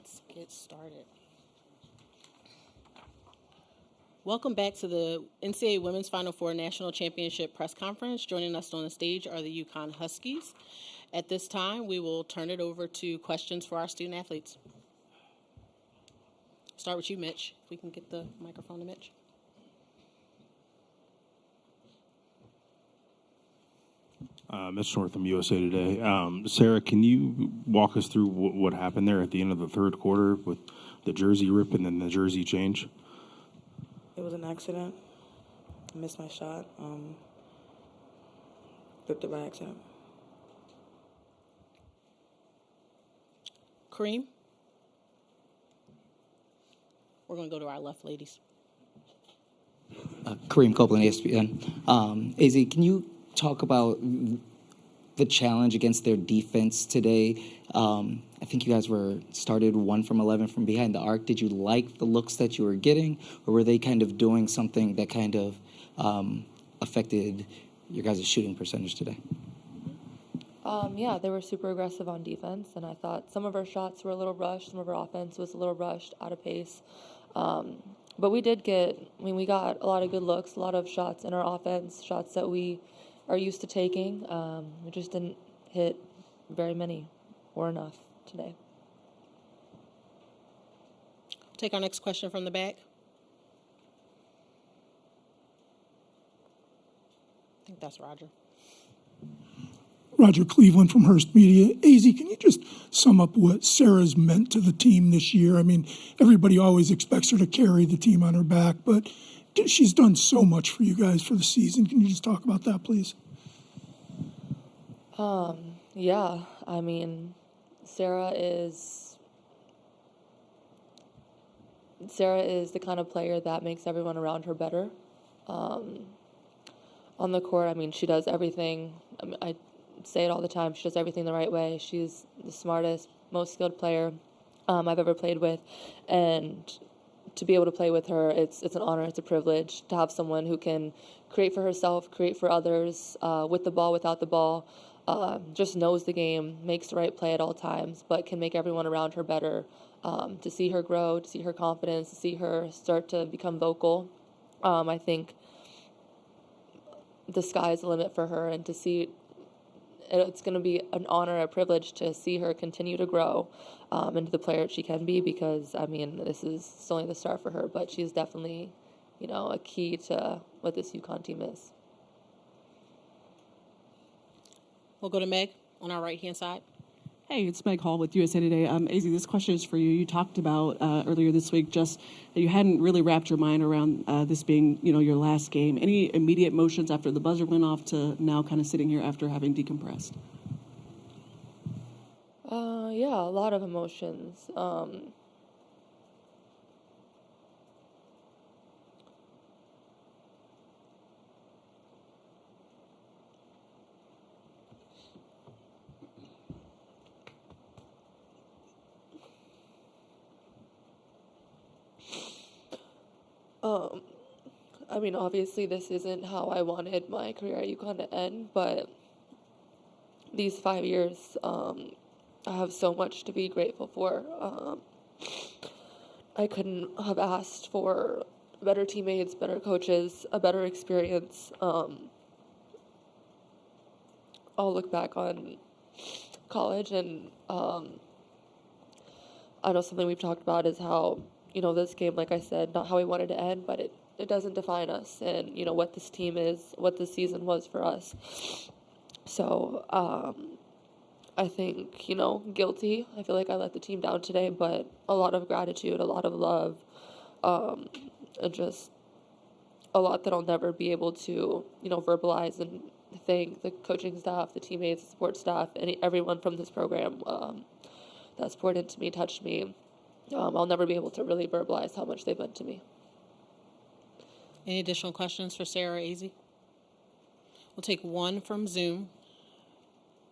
Let's get started. Welcome back to the NCAA Women's Final Four National Championship Press Conference. Joining us on the stage are the UConn Huskies. At this time, we will turn it over to questions for our student athletes. Start with you, Mitch. If we can get the microphone to Mitch. Mitch North from USA Today. Sarah, can you walk us through what happened there at the end of the third quarter with the jersey rip and then the jersey change? It was an accident. I missed my shot. Ripped it by accident. Kareem? We're going to go to our left, ladies. Kareem Copeland, ESPN. AZ, can you talk about the challenge against their defense today? I think you guys started 1 from 11 from behind the arc. Did you like the looks that you were getting, or were they kind of doing something that kind of affected your guys' shooting percentage today? Yeah, they were super aggressive on defense, and I thought some of our shots were a little rushed, some of our offense was a little rushed, out of pace. But we got a lot of good looks, a lot of shots in our offense, shots that we are used to taking. We just didn't hit very many or enough today. Take our next question from the back. I think that's Roger. Roger Cleveland from Hearst Media. AZ, can you just sum up what Sarah's meant to the team this year? I mean, everybody always expects her to carry the team on her back, but she's done so much for you guys for the season. Can you just talk about that, please? Yeah, I mean, Sarah is the kind of player that makes everyone around her better. On the court, I mean, she does everything. I say it all the time. She does everything the right way. She's the smartest, most skilled player I've ever played with, and to be able to play with her, it's an honor, it's a privilege to have someone who can create for herself, create for others, with the ball, without the ball, just knows the game, makes the right play at all times, but can make everyone around her better. To see her grow, to see her confidence, to see her start to become vocal, I think the sky's the limit for her, and to see it's going to be an honor, a privilege to see her continue to grow into the player she can be, because, I mean, this is only the start for her, but she's definitely, a key to what this UConn team is. We'll go to Meg on our right-hand side. Hey, it's Meg Hall with USA Today. AZ, this question is for you. You talked about earlier this week just that you hadn't really wrapped your mind around this being, your last game. Any immediate emotions after the buzzer went off to now kind of sitting here after having decompressed? Yeah, a lot of emotions. I mean, obviously this isn't how I wanted my career at UConn to end, but these 5 years, I have so much to be grateful for. I couldn't have asked for better teammates, better coaches, a better experience. I'll look back on college, and I know something we've talked about is how, this game, like I said, not how we wanted to end, but it doesn't define us and, what this team is, what this season was for us. So I think, guilty. I feel like I let the team down today, but a lot of gratitude, a lot of love, and just a lot that I'll never be able to, verbalize, and thank the coaching staff, the teammates, the support staff, and everyone from this program that's poured into me, touched me. I'll never be able to really verbalize how much they've meant to me. Any additional questions for Sarah or AZ? We'll take one from Zoom.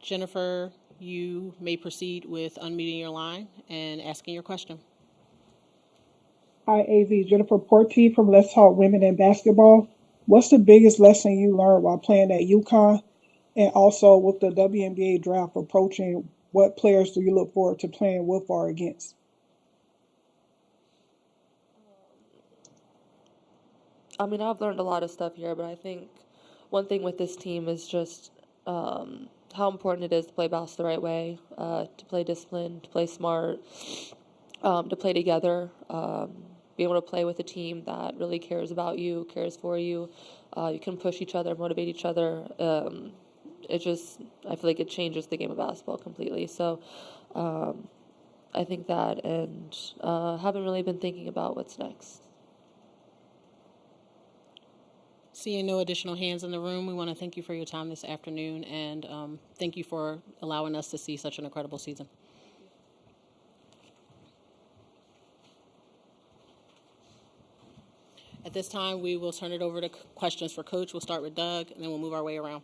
Jennifer, you may proceed with unmuting your line and asking your question. Hi, AZ. Jennifer Porty from Let's Talk Women in Basketball. What's the biggest lesson you learned while playing at UConn? And also, with the WNBA draft approaching, what players do you look forward to playing with or against? I mean, I've learned a lot of stuff here, but I think one thing with this team is just how important it is to play basketball the right way, to play disciplined, to play smart, to play together, be able to play with a team that really cares about you, cares for you. You can push each other, motivate each other. I feel like it changes the game of basketball completely. So I think that, and haven't really been thinking about what's next. Seeing no additional hands in the room, we want to thank you for your time this afternoon, and thank you for allowing us to see such an incredible season. At this time, we will turn it over to questions for Coach. We'll start with Doug, and then we'll move our way around.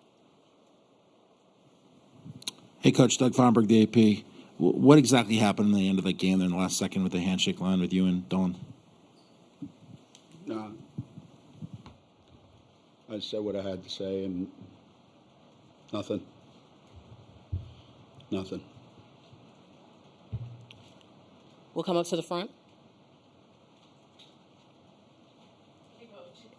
Hey, Coach, Doug Fomberg, the AP. What exactly happened in the end of the game there in the last second with the handshake line with you and Dawn? I said what I had to say, and nothing. We'll come up to the front.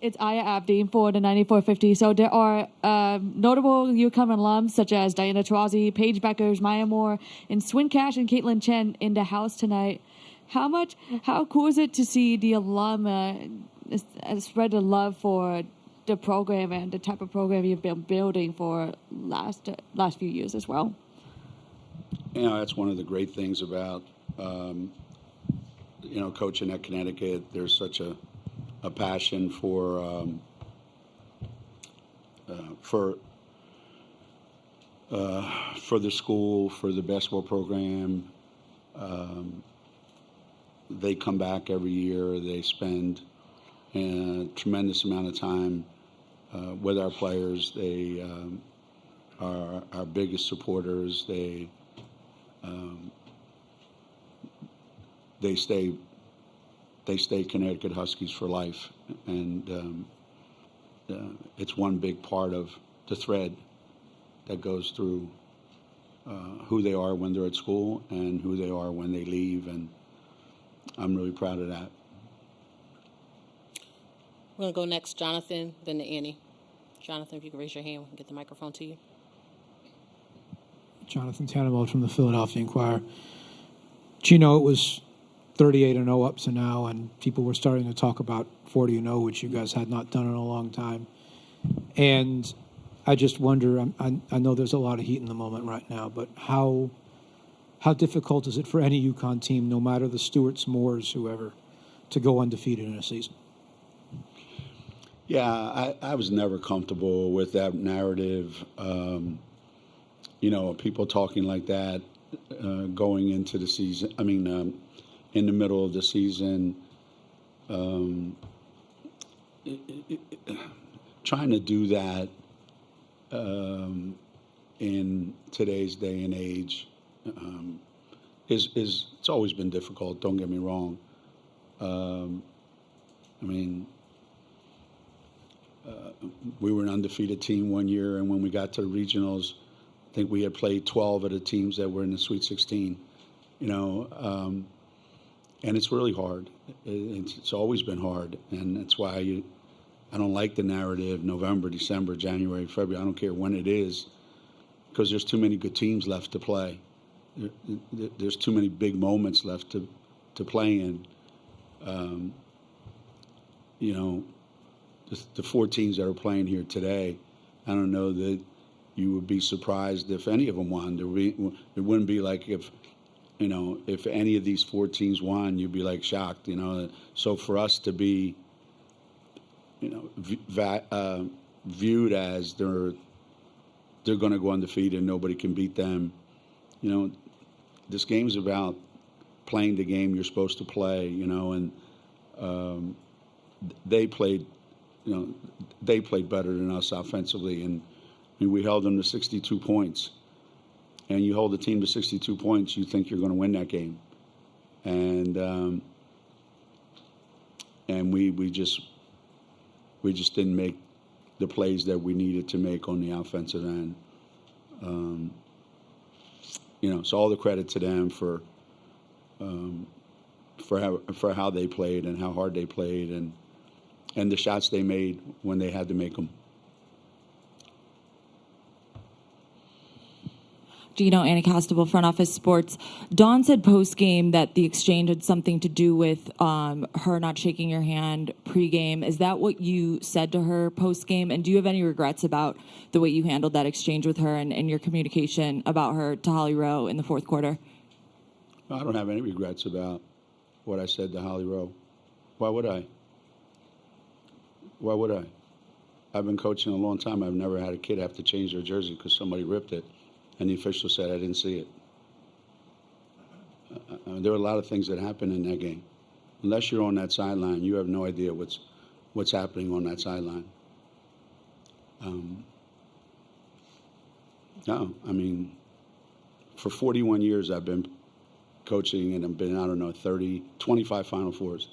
It's Aya Abdi for the 9450. So there are notable UConn alums such as Diana Taurasi, Paige Beckers, Maya Moore, and Swin Cash and Caitlin Chen in the house tonight. How cool is it to see the alum spread the love for the program and the type of program you've been building for last few years as well? You know, that's one of the great things about, coaching at Connecticut. There's such a passion for the school, for the basketball program. They come back every year. They spend a tremendous amount of time with our players. They are our biggest supporters. They stay Connecticut Huskies for life, and it's one big part of the thread that goes through who they are when they're at school and who they are when they leave, and I'm really proud of that. We're going to go next, Jonathan, then to Annie. Jonathan, if you can raise your hand, we can get the microphone to you. Jonathan Tannenwald from the Philadelphia Inquirer. Geno, it was 38-0 up to now, and people were starting to talk about 40-0, which you guys had not done in a long time. And I just wonder, I know there's a lot of heat in the moment right now, but how difficult is it for any UConn team, no matter the Stewarts, Moores, whoever, to go undefeated in a season? Yeah, I was never comfortable with that narrative. People talking like that going into the season. I mean, in the middle of the season, trying to do that in today's day and age it's always been difficult. Don't get me wrong. We were an undefeated team one year, and when we got to the regionals, I think we had played 12 of the teams that were in the Sweet 16. And it's really hard. It's always been hard, and that's why I don't like the narrative November, December, January, February. I don't care when it is, because there's too many good teams left to play. There's too many big moments left to play in. The 4 teams that are playing here today, I don't know that you would be surprised if any of them won. It wouldn't be like if any of these 4 teams won, you'd be like shocked. So for us to be, viewed as they're going to go undefeated and nobody can beat them. This game's about playing the game you're supposed to play. And they played better than us offensively, and we held them to 62 points. And you hold a team to 62 points, you think you're going to win that game. And we just didn't make the plays that we needed to make on the offensive end. So all the credit to them for how they played and how hard they played, and and the shots they made when they had to make them. Geno Auriemma, Front Office Sports. Dawn said post-game that the exchange had something to do with her not shaking your hand pre-game. Is that what you said to her post-game? And do you have any regrets about the way you handled that exchange with her and your communication about her to Holly Rowe in the fourth quarter? I don't have any regrets about what I said to Holly Rowe. Why would I? Why would I? I've been coaching a long time. I've never had a kid have to change their jersey because somebody ripped it. And the official said, I didn't see it. There were a lot of things that happened in that game. Unless you're on that sideline, you have no idea what's happening on that sideline. No, I mean, for 41 years I've been coaching and I've been, 25 Final Fours.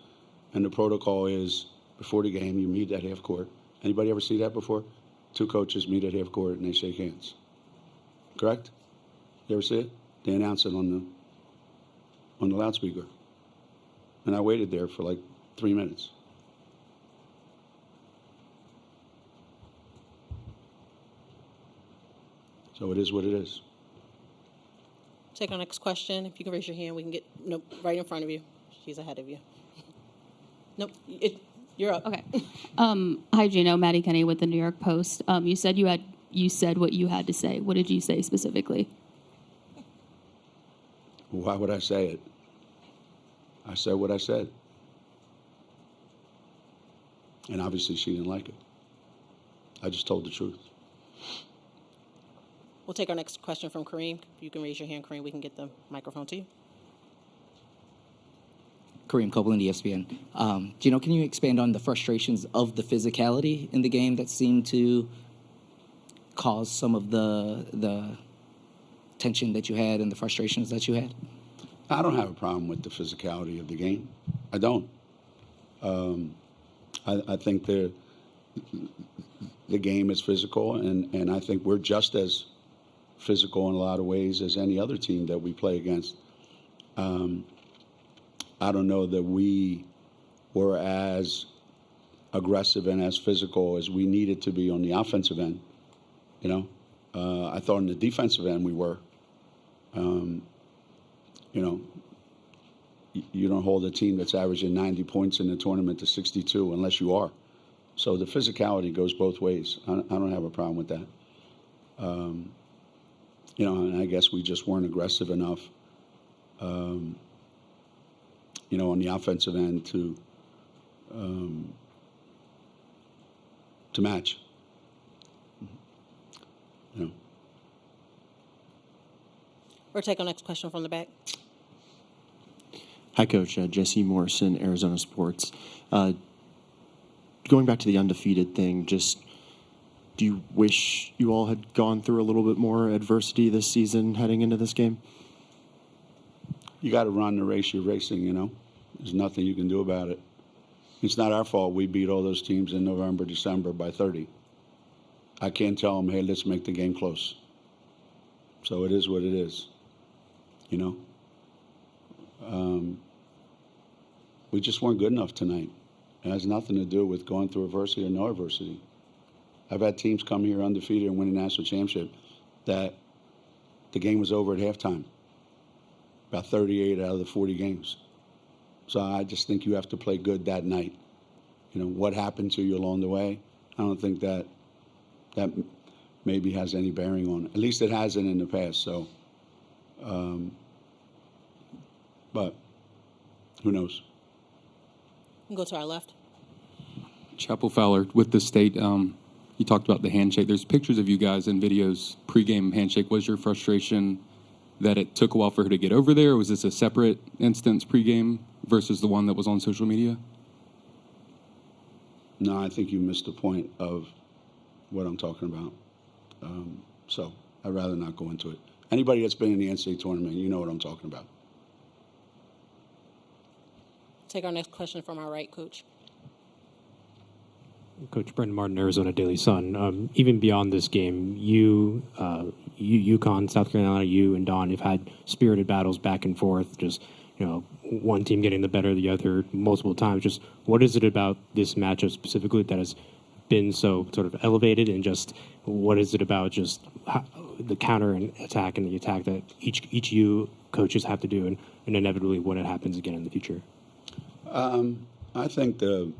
And the protocol is, before the game, you meet at half court. Anybody ever see that before? Two coaches meet at half court and they shake hands. Correct? You ever see it? They announce it on the loudspeaker. And I waited there for like 3 minutes. So it is what it is. Take our next question. If you can raise your hand, we can get, nope, right in front of you. She's ahead of you. Nope, you're up. Okay. Hi, Geno. Maddie Kenny with the New York Post. You said what you had to say. What did you say specifically? Why would I say it? I said what I said. And obviously she didn't like it. I just told the truth. We'll take our next question from Kareem. If you can raise your hand, Kareem, we can get the microphone to you. Kareem Copeland, ESPN. Geno, can you expand on the frustrations of the physicality in the game that seemed to cause some of the tension that you had and the frustrations that you had? I don't have a problem with the physicality of the game. I don't. I think the game is physical, and I think we're just as physical in a lot of ways as any other team that we play against. I don't know that we were as aggressive and as physical as we needed to be on the offensive end. I thought on the defensive end we were. You don't hold a team that's averaging 90 points in the tournament to 62 unless you are. So the physicality goes both ways. I don't have a problem with that. And I guess we just weren't aggressive enough, on the offensive end to match. We'll take our next question from the back. Hi, Coach. Jesse Morrison, Arizona Sports. Going back to the undefeated thing, just do you wish you all had gone through a little bit more adversity this season heading into this game? You got to run the race you're racing, There's nothing you can do about it. It's not our fault we beat all those teams in November, December by 30. I can't tell them, hey, let's make the game close. So it is what it is, We just weren't good enough tonight. It has nothing to do with going through adversity or no adversity. I've had teams come here undefeated and win a national championship that the game was over at halftime. About 38 out of the 40 games. So I just think you have to play good that night. What happened to you along the way, I don't think that maybe has any bearing on it. At least it hasn't in the past. So, but who knows? We can go to our left. Chapel Fowler with the state. You talked about the handshake. There's pictures of you guys and videos pregame handshake. Was your frustration that it took a while for her to get over there? Or was this a separate instance pregame versus the one that was on social media? No, I think you missed the point of what I'm talking about. So I'd rather not go into it. Anybody that's been in the NCAA tournament, you know what I'm talking about. Take our next question from our right, Coach. Coach Brendan Martin, Arizona Daily Sun. Even beyond this game, UConn, South Carolina, you and Dawn have had spirited battles back and forth, just one team getting the better of the other multiple times. Just what is it about this matchup specifically that has been so sort of elevated, and just what is it about just the counter and attack and the attack that each you coaches have to do, and inevitably when it happens again in the future? I think the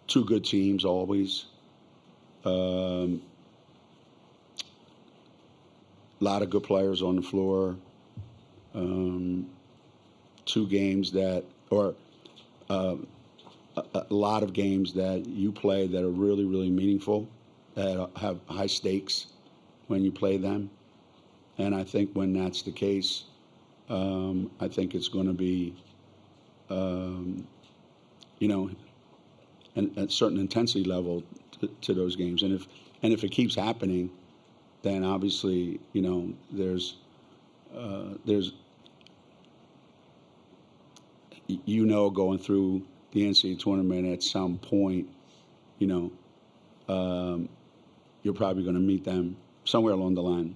two good teams always. A lot of good players on the floor. Two games that, or a lot of games that you play that are really, really meaningful, that have high stakes when you play them. And I think when that's the case, I think it's going to be, a certain intensity level to those games. And if it keeps happening, then obviously, there's going through the NCAA tournament at some point, you're probably going to meet them somewhere along the line,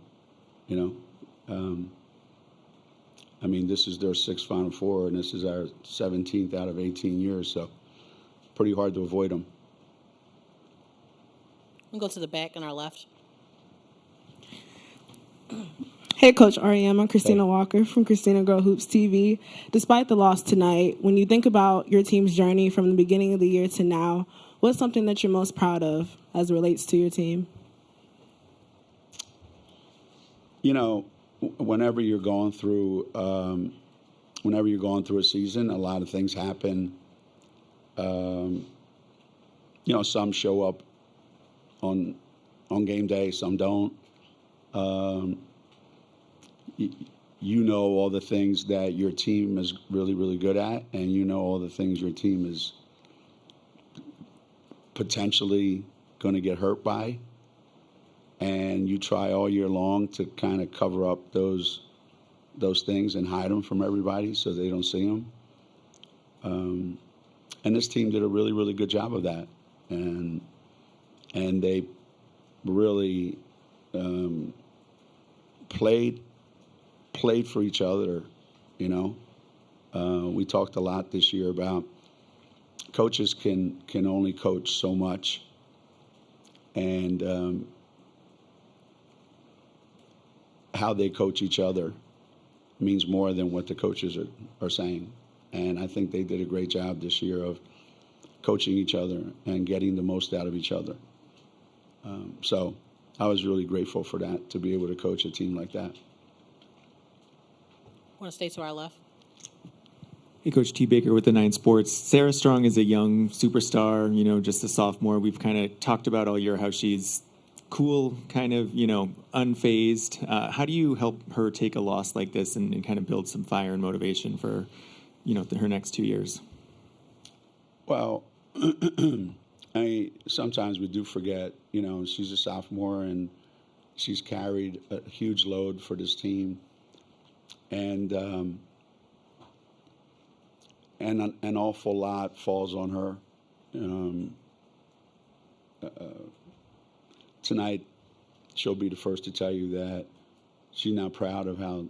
this is their 6th Final Four, and this is our 17th out of 18 years, so pretty hard to avoid them. We'll go to the back on our left. Hey, Coach Auriemma, I'm Christina Walker from Christina Girl Hoops TV. Despite the loss tonight, when you think about your team's journey from the beginning of the year to now, what's something that you're most proud of as it relates to your team? Whenever you're going through a season, a lot of things happen. Some show up on game day, some don't. All the things that your team is really, really good at, and all the things your team is potentially going to get hurt by. And you try all year long to kind of cover up those things and hide them from everybody so they don't see them. And this team did a really, really good job of that. And they really played for each other, We talked a lot this year about coaches can only coach so much. And how they coach each other means more than what the coaches are saying. And I think they did a great job this year of coaching each other and getting the most out of each other. So I was really grateful for that, to be able to coach a team like that. Want to stay to our left? Hey, Coach T. Baker with the 9 Sports. Sarah Strong is a young superstar, just a sophomore. We've kind of talked about all year how she's cool, kind of, unfazed. How do you help her take a loss like this and kind of build some fire and motivation for, her next 2 years? Well, sometimes we do forget, she's a sophomore and she's carried a huge load for this team. And an awful lot falls on her. Tonight, she'll be the first to tell you that she's not proud of how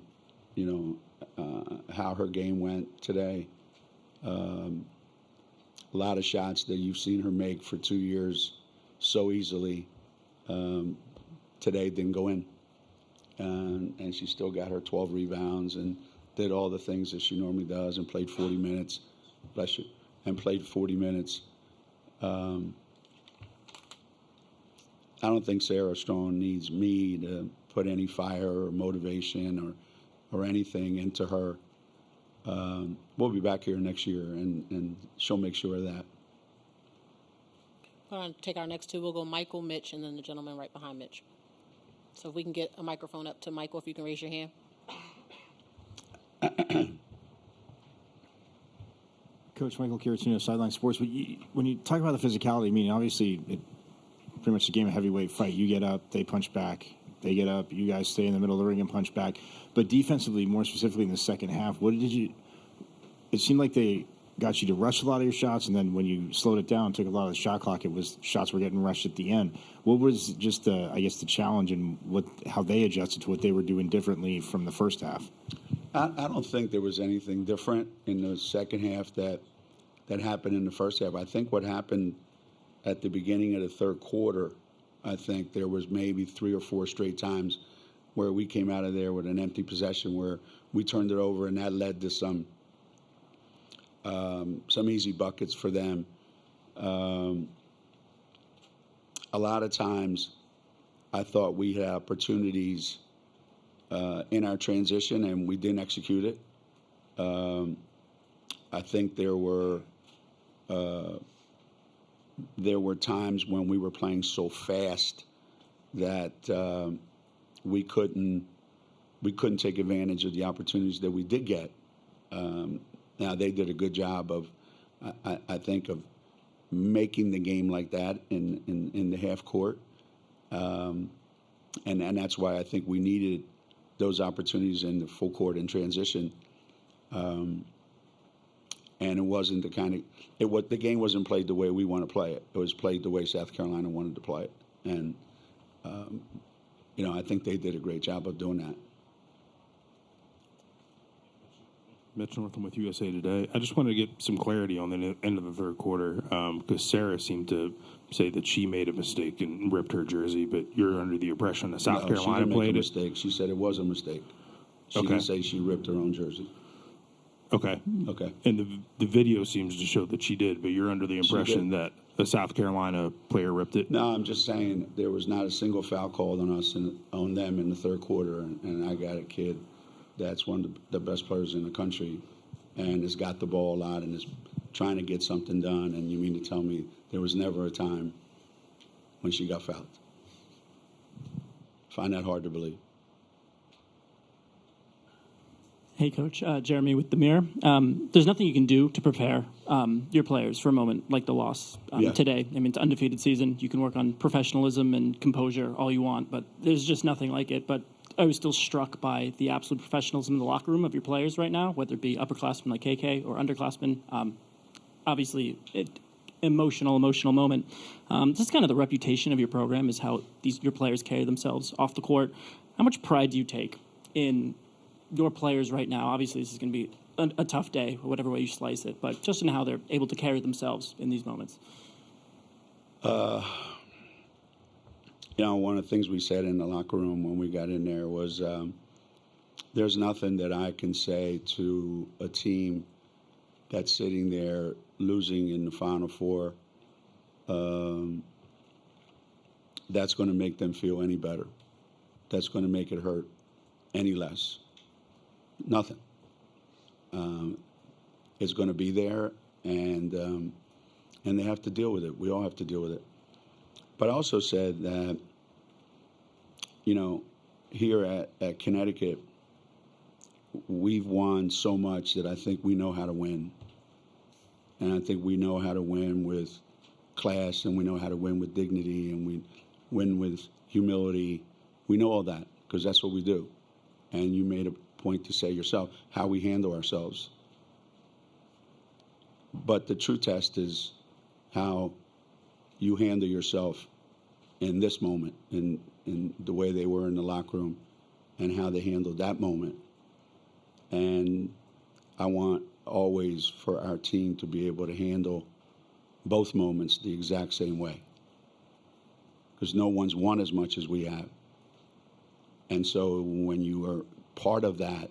her game went today. A lot of shots that you've seen her make for 2 years so easily, today didn't go in. And she still got her 12 rebounds and did all the things that she normally does and played 40 minutes. Bless you. And played 40 minutes. I don't think Sarah Strong needs me to put any fire or motivation or anything into her. We'll be back here next year, and she'll make sure of that. We're going to take our next two. We'll go Michael, Mitch, and then the gentleman right behind Mitch. So if we can get a microphone up to Michael, if you can raise your hand. Coach Michael Kiratino, Sideline Sports. When you talk about the physicality, obviously, pretty much a game of heavyweight fight. You get up, they punch back. They get up, you guys stay in the middle of the ring and punch back. But defensively, more specifically in the second half, it seemed like they got you to rush a lot of your shots, and then when you slowed it down, took a lot of the shot clock, it was shots were getting rushed at the end. What was just I guess the challenge and how they adjusted to what they were doing differently from the first half? I don't think there was anything different in the second half that happened in the first half. I think what happened at the beginning of the third quarter, I think there was maybe 3 or 4 straight times where we came out of there with an empty possession where we turned it over, and that led to some easy buckets for them. A lot of times I thought we had opportunities in our transition, and we didn't execute it. I think there were times when we were playing so fast that we couldn't take advantage of the opportunities that we did get. Now they did a good job of, I think, of making the game like that in the half court, and that's why I think we needed those opportunities in the full court in transition. And it wasn't the kind of the game wasn't played the way we want to play it. It was played the way South Carolina wanted to play it, and I think they did a great job of doing that. Mitch Northam with USA Today. I just wanted to get some clarity on the end of the third quarter because Sarah seemed to say that she made a mistake and ripped her jersey, but you're under the impression that South Carolina she didn't played make a mistake. She said it was a mistake. She didn't say she ripped her own jersey. Okay. Okay. And the video seems to show that she did, but you're under the impression that a South Carolina player ripped it? No, I'm just saying there was not a single foul called on us and on them in the third quarter, and I got a kid that's one of the best players in the country and has got the ball a lot and is trying to get something done, and you mean to tell me there was never a time when she got fouled? Find that hard to believe. Hey, Coach. Jeremy with the Mirror. There's nothing you can do to prepare your players for a moment like the loss today. I mean, it's an undefeated season. You can work on professionalism and composure all you want, but there's just nothing like it. But I was still struck by the absolute professionalism in the locker room of your players right now, whether it be upperclassmen like KK or underclassmen. Obviously, emotional moment. This is kind of the reputation of your program is how your players carry themselves off the court. How much pride do you take in your players right now? Obviously, this is going to be a tough day, whatever way you slice it, but just in how they're able to carry themselves in these moments. One of the things we said in the locker room when we got in there was there's nothing that I can say to a team that's sitting there losing in the Final Four that's going to make them feel any better, that's going to make it hurt any less. Nothing. It's going to be there, and they have to deal with it. We all have to deal with it. But I also said that, here at Connecticut, we've won so much that I think we know how to win. And I think we know how to win with class, and we know how to win with dignity, and we win with humility. We know all that because that's what we do. And you made a point to say yourself how we handle ourselves. But the true test is how you handle yourself in this moment, in the way they were in the locker room, and how they handled that moment. And I want always for our team to be able to handle both moments the exact same way, because no one's won as much as we have. And so when you are part of that,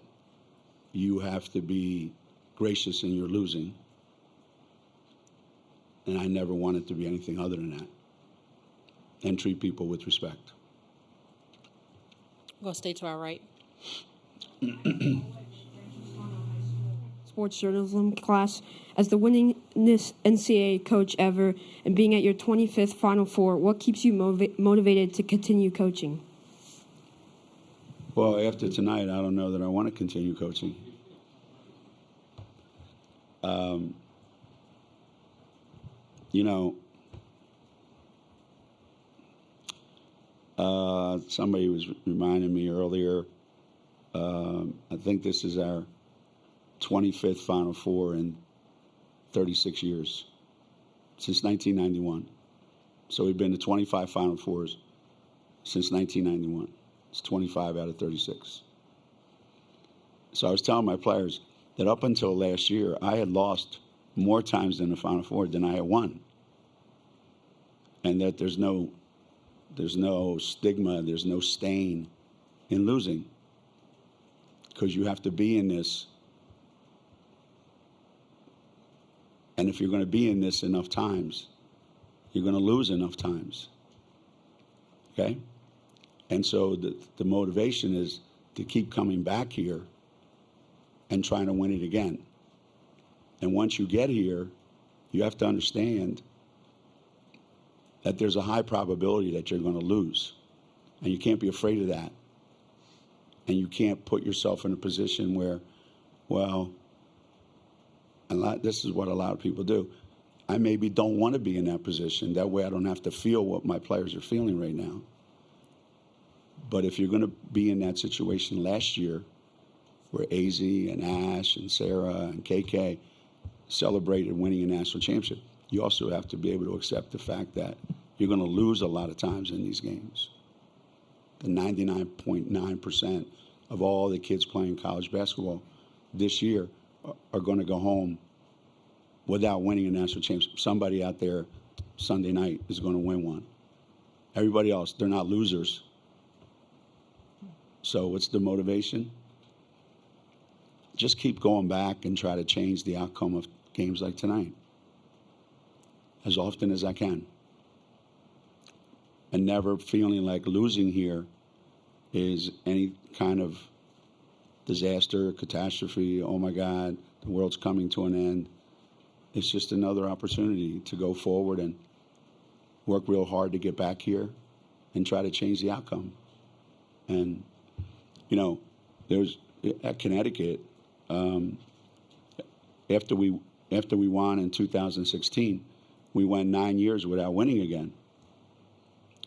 you have to be gracious in your losing. And I never wanted to be anything other than that. And treat people with respect. We'll stay to our right. Sports journalism class. As the winningest NCAA coach ever and being at your 25th Final Four, what keeps you motivated to continue coaching? Well, after tonight, I don't know that I want to continue coaching. Somebody was reminding me earlier, I think this is our 25th Final Four in 36 years, since 1991. So we've been to 25 Final Fours since 1991. It's 25 out of 36. So I was telling my players that up until last year, I had lost more times in the Final Four than I had won. And that there's no stigma, there's no stain in losing. Because you have to be in this. And if you're going to be in this enough times, you're going to lose enough times. Okay? And so the motivation is to keep coming back here and trying to win it again. And once you get here, you have to understand that there's a high probability that you're going to lose. And you can't be afraid of that. And you can't put yourself in a position where, well, this is what a lot of people do. I maybe don't want to be in that position. That way I don't have to feel what my players are feeling right now. But if you're going to be in that situation last year, where AZ and Ash and Sarah and KK celebrated winning a national championship, you also have to be able to accept the fact that you're going to lose a lot of times in these games. The 99.9% of all the kids playing college basketball this year are going to go home without winning a national championship. Somebody out there Sunday night is going to win one. Everybody else, they're not losers. So what's the motivation? Just keep going back and try to change the outcome of games like tonight as often as I can. And never feeling like losing here is any kind of disaster, catastrophe, oh my God, the world's coming to an end. It's just another opportunity to go forward and work real hard to get back here and try to change the outcome. And, you know, there's at Connecticut, after we won in 2016, we went 9 years without winning again.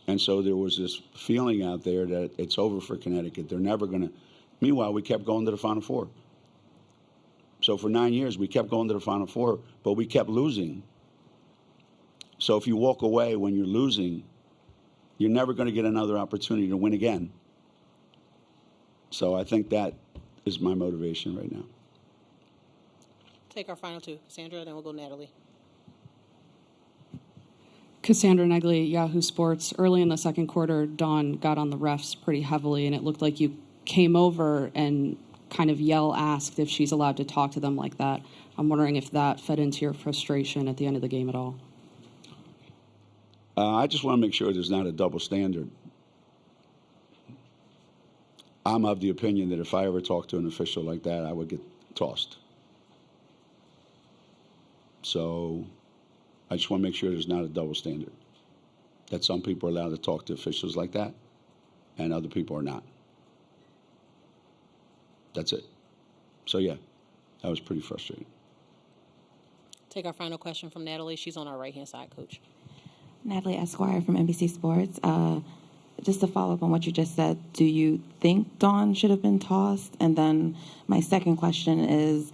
And so there was this feeling out there that it's over for Connecticut. They're never going to. Meanwhile, we kept going to the Final Four. So for 9 years, we kept going to the Final Four, but we kept losing. So if you walk away when you're losing, you're never going to get another opportunity to win again. So I think that is my motivation right now. Take our final two, Cassandra, then we'll go Natalie. Cassandra Negley, Yahoo Sports. Early in the second quarter, Dawn got on the refs pretty heavily, and it looked like you came over and kind of asked if she's allowed to talk to them like that. I'm wondering if that fed into your frustration at the end of the game at all. I just want to make sure there's not a double standard. I'm of the opinion that if I ever talked to an official like that, I would get tossed. So I just want to make sure there's not a double standard, that some people are allowed to talk to officials like that and other people are not. That's it. So, yeah, that was pretty frustrating. Take our final question from Natalie. She's on our right-hand side, Coach. Natalie Esquire from NBC Sports. Just to follow up on what you just said, do you think Dawn should have been tossed? And then my second question is,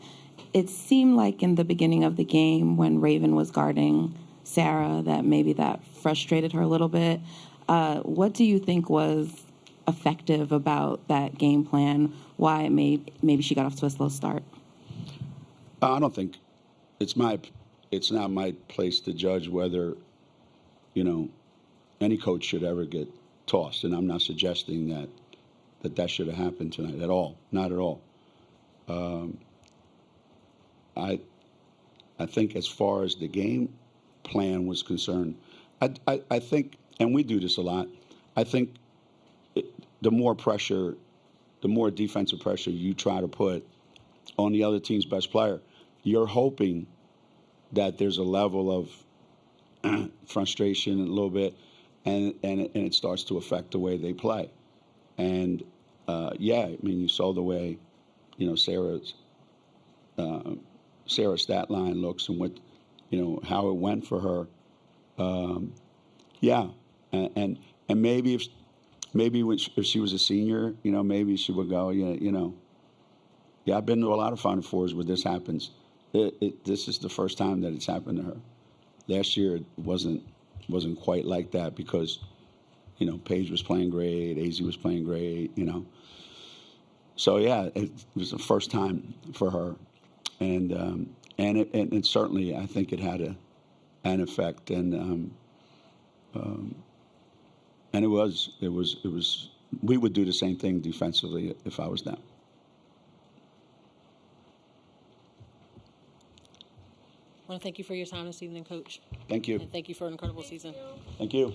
it seemed like in the beginning of the game when Raven was guarding Sarah that maybe that frustrated her a little bit. What do you think was effective about that game plan? Why maybe she got off to a slow start? I don't think it's not my place to judge whether, any coach should ever get tossed. And I'm not suggesting that should have happened tonight at all. Not at all. I think as far as the game plan was concerned, I think, and we do this a lot, I think the more pressure, the more defensive pressure you try to put on the other team's best player, you're hoping that there's a level of frustration a little bit, and it starts to affect the way they play. And, you saw the way, Sarah's stat line looks and what, how it went for her. And maybe if she was a senior, maybe she would go, I've been to a lot of Final Fours where this happens. This is the first time that it's happened to her. Last year it wasn't quite like that because, you know, Paige was playing great, AZ was playing great, you know. So yeah, it was the first time for her, and it certainly, I think it had an effect, and it was we would do the same thing defensively if I was them. I want to thank you for your time this evening, Coach. Thank you. And thank you for an incredible season. Thank you.